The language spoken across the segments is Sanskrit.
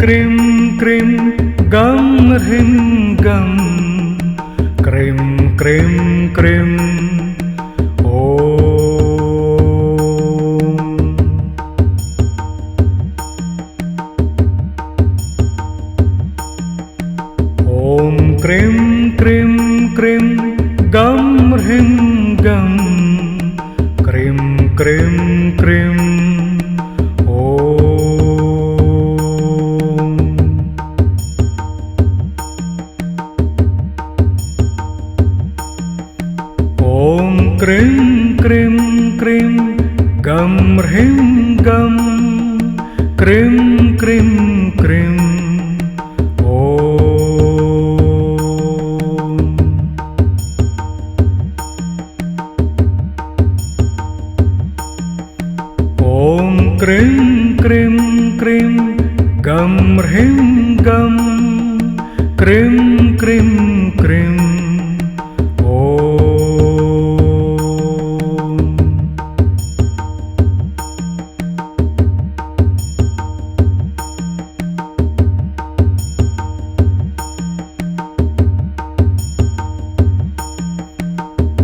क्रीं क्रीं गं ह्रीं गं क्रीं क्रीं क्रीं ॐ क्रीं क्रीं क्रीं गं ह्रीं गं cream cream cream cream cream cream गं ह्रीं गं क्रीं क्रीं क्रीं ॐ क्रीं क्रीं क्रीं गं ह्रीं गं क्रीं क्रीं क्रीं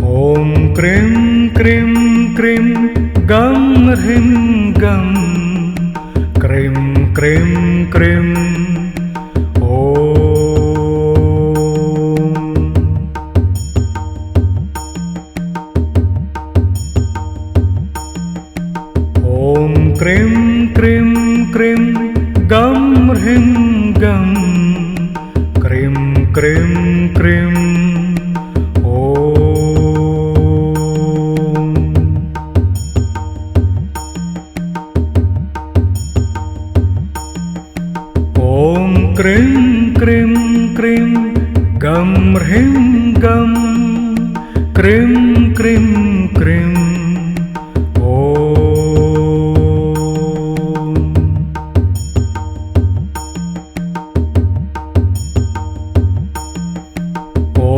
ॐ क्रीं क्रीं क्रीं गं ह्रीं गं क्रीं क्रीं क्रीं ॐ क्रीं क्रीं क्रीं गं ह्रीं गं cream cream cream cream cream cream गं ह्रीं गं क्रीं क्रीं क्रीं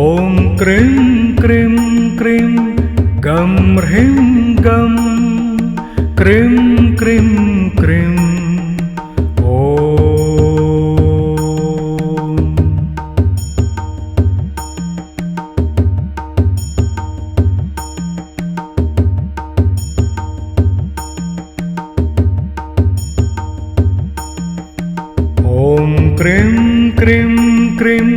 ॐ क्रीं क्रीं क्रीं गं ह्रीं गं क्रीं क्रीं क्रीं ॐ क्रीं क्रीं क्रीं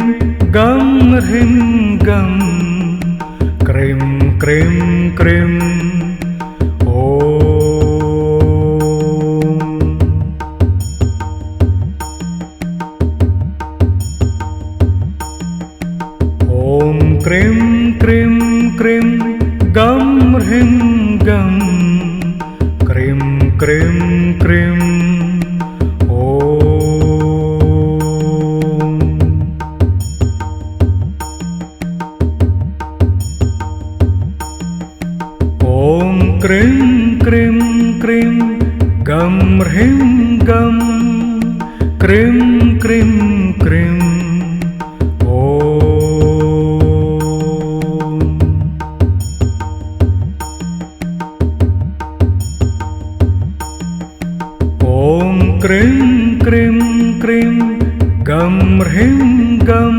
गं ह्रीं गं क्रीं क्रीं क्रीं ॐ क्रीं क्रीं क्रीं गं ह्रीं गं cream cream cream cream cream cream गं ह्रीं गं क्रीं क्रीं क्रीं ॐ क्रीं क्रीं क्रीं गं ह्रीं गं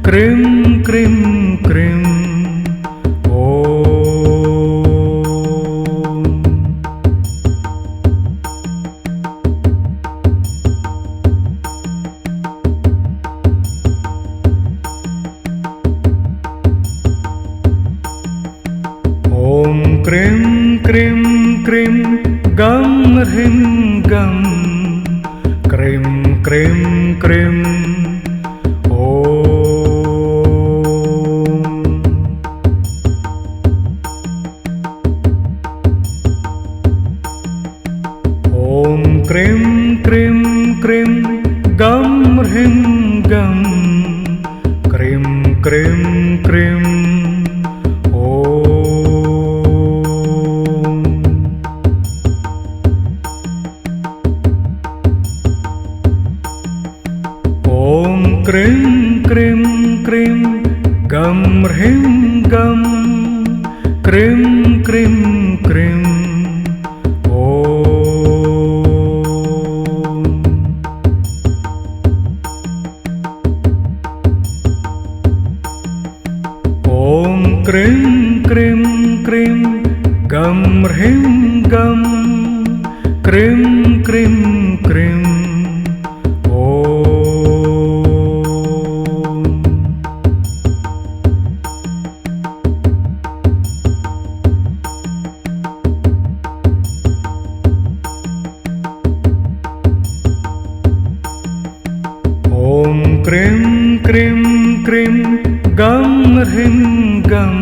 क्रीं क्रीं क्रीं ॐ क्रीं क्रीं क्रीं गं ह्रीं गं क्रीं क्रीं क्रीं ॐ क्रीं क्रीं क्रीं गं ह्रीं गं cream cream cream cream cream cream गं ह्रीं गं क्रीं क्रीं क्रीं क्रीं गं ह्रीं गं क्रीं क्रीं क्रीं ॐ क्रीं क्रीं क्रीं गं ह्रीं गं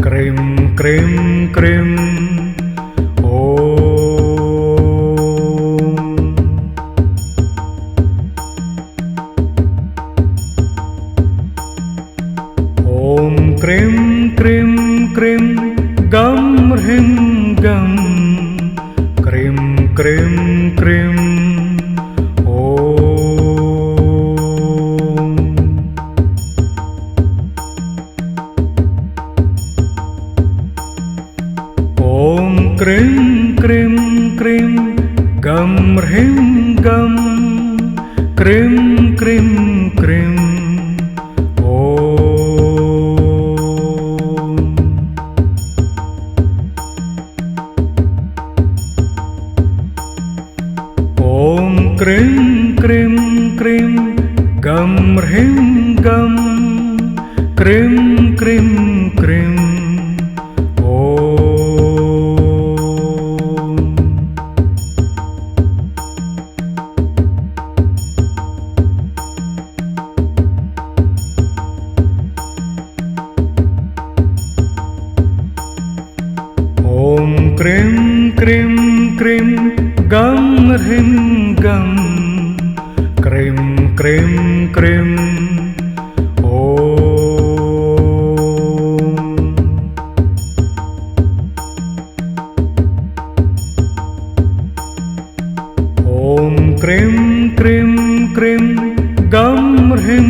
क्रीं क्रीं क्रीं ॐ क्रीं क्रीं क्रीं गं ह्रीं गं क्रीं क्रीं क्रीं ॐ क्रीं क्रीं क्रीं गं ह्रीं गं क्रीं क्रीं क्रीं ॐ क्रीं क्रीं क्रीं गं ह्रीं गं क्रीं क्रीं क्रीं ॐ क्रीं क्रीं क्रीं गं ह्रीं गं क्रीं क्रीं क्रीं ॐ क्रीं क्रीं क्रीं गं ह्रीं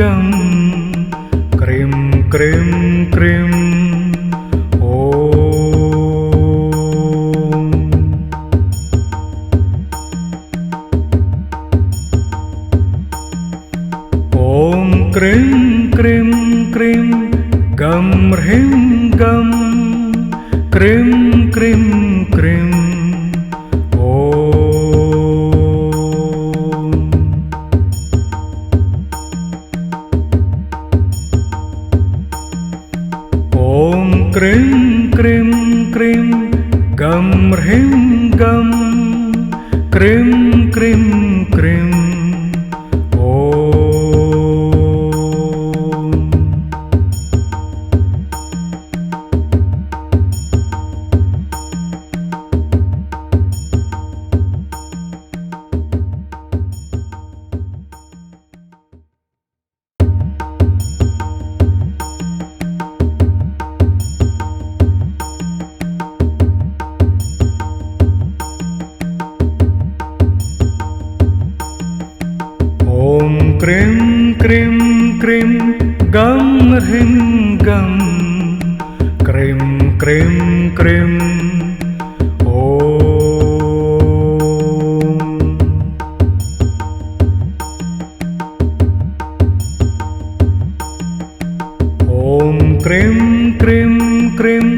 गं क्रीं क्रीं क्रीं ॐ क्रीं क्रीं क्रीं गं ह्रीं गं क्रीं क्रीं क्रीं ॐ क्रीं क्रीं क्रीं गं ह्रीं गं क्रीं क्रीं क्रीं ॐ क्रीं क्रीं क्रीं गं ह्रीं गं क्रीं क्रीं क्रीं ॐ क्रीं क्रीं क्रीं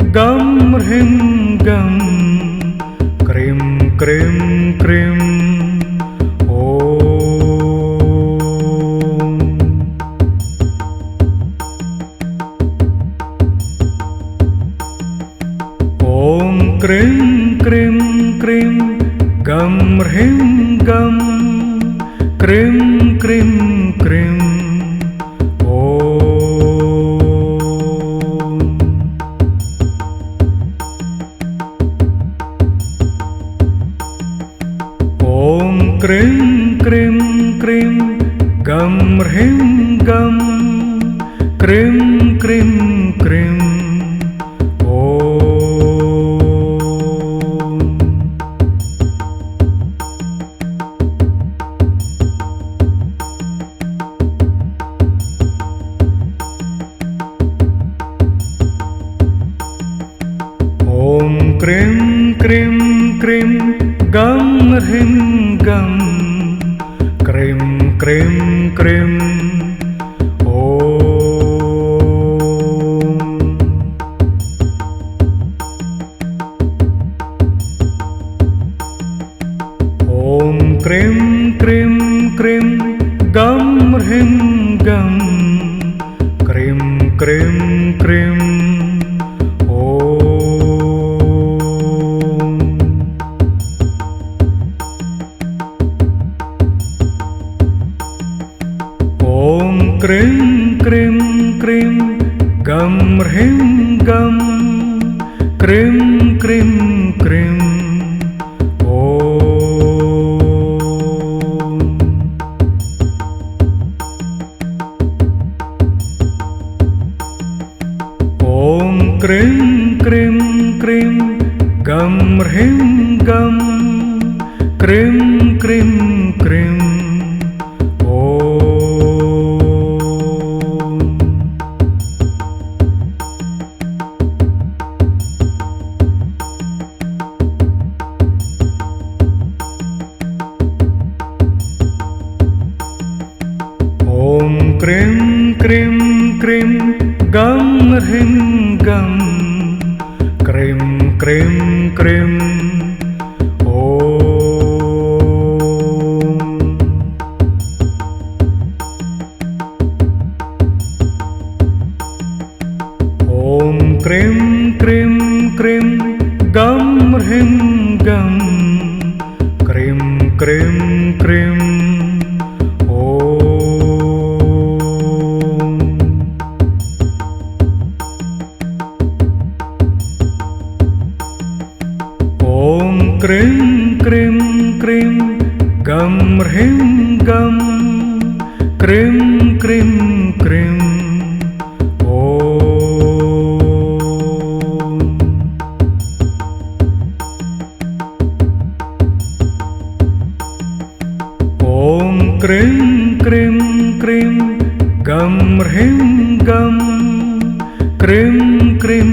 गं ह्रीं गं क्रीं क्रीं क्रीं ॐ क्रीं क्रीं क्रीं गं ह्रीं गं क्रीं क्रीं क्रीं ॐ क्रीं क्रीं क्रीं गं ह्रीं गं क्रीं क्रीं क्रीं ॐ क्रीं क्रीं क्रीं गं ह्रीं गं क्रीं क्रीं क्रीं क्रीं गं ह्रीं गं क्रीं क्रीं क्रीं ॐ क्रीं क्रीं क्रीं गं ह्रीं गं क्रीं क्रीं क्रीं ॐ क्रीं क्रीं क्रीं गं ह्रीं गं क्रीं क्रीं क्रीं ॐ क्रीं क्रीं क्रीं गं ह्रीं गं क्रीं क्रीं क्रीं ॐ क्रीं क्रीं क्रीं गं ह्रीं गं क्रीं क्रीं क्रीं ॐ क्रीं क्रीं क्रीं गं ह्रीं गं क्रीं क्रीं क्रीं ॐ क्रीं क्रीं क्रीं गं ह्रीं गं क्रीं क्रीं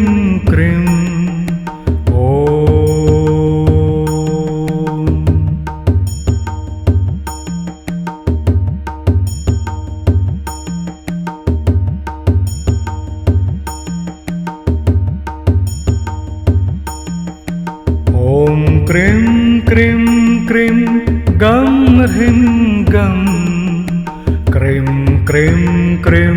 क्रीं ॐ क्रीं क्रीं क्रीं गं ह्रीं गं क्रीं क्रीं क्रीं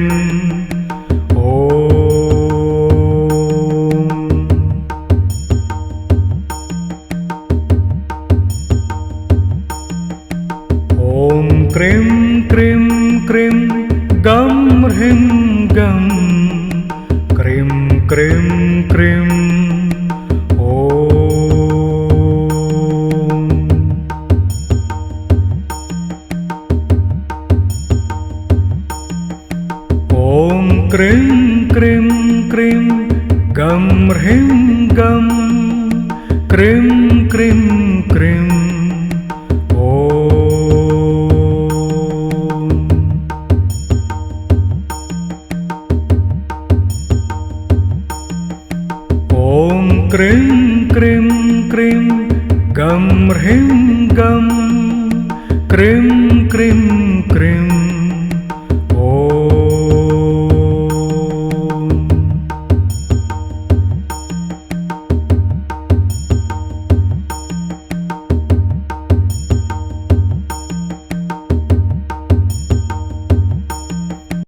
ॐ क्रीं क्रीं क्रीं गं ह्रीं गं क्रीं क्रीं क्रीं ॐ क्रीं क्रीं क्रीं गं ह्रीं गं क्रीं क्रीं क्रीं ॐ क्रीं क्रीं क्रीं गं ह्रीं गं क्रीं क्रीं क्रीं